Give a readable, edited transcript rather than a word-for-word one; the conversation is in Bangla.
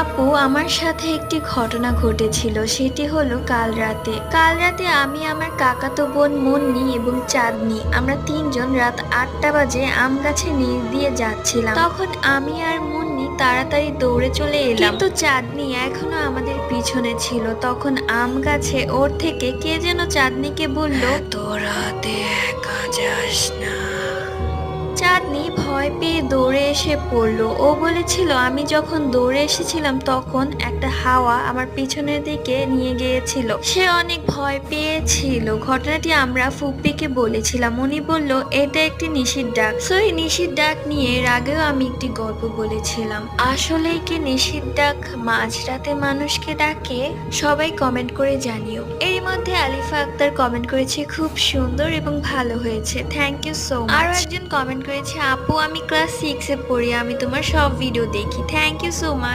আপু, আমার সাথে একটি ঘটনা ঘটেছিল। সেটি হলো কাল রাতে আমি, আমার কাকাতো বোন মুন্নি এবং চাঁদনি, আমরা তিনজন রাত 8টা বাজে আম গাছের নিচ দিয়ে যাচ্ছিলাম। তখন আমি আর মুন্নি তাড়াতাড়ি দৌড়ে চলে এলাম, কিন্তু চাঁদনি এখনো আমাদের পিছনে ছিল। তখন আম গাছে ওর থেকে কে যেন চাঁদনিকে বলল, "এত রাতে একা যাস না।" চাঁদনি ভয় পেয়ে দৌড়ে এসে পড়লো। ও বলেছিল, আমি যখন দৌড়ে এসেছিলাম তখন একটা হাওয়া আমার পিছনের দিকে নিয়ে গিয়েছিল। সে অনেক ভয় পেয়েছিল। ঘটনাটি আমরা ফুপ্পিকে বলেছিলাম। উনি বলল এটা একটি নিশির ডাক। সো এই নিশির ডাক নিয়ে এর আগেও আমি একটি গল্প বলেছিলাম। আসলেই কি নিশির ডাক মাঝরাতে মানুষকে ডাকে? সবাই কমেন্ট করে জানিও। এর মধ্যে আলিফা আক্তার কমেন্ট করেছে, খুব সুন্দর এবং ভালো হয়েছে, থ্যাংক ইউ সো মাচ। আরো একজন কমেন্ট করেছে, আপু আমি ক্লাস 6-এ পড়ি, আমি তোমার সব ভিডিও দেখি, থ্যাংক ইউ সো মাচ।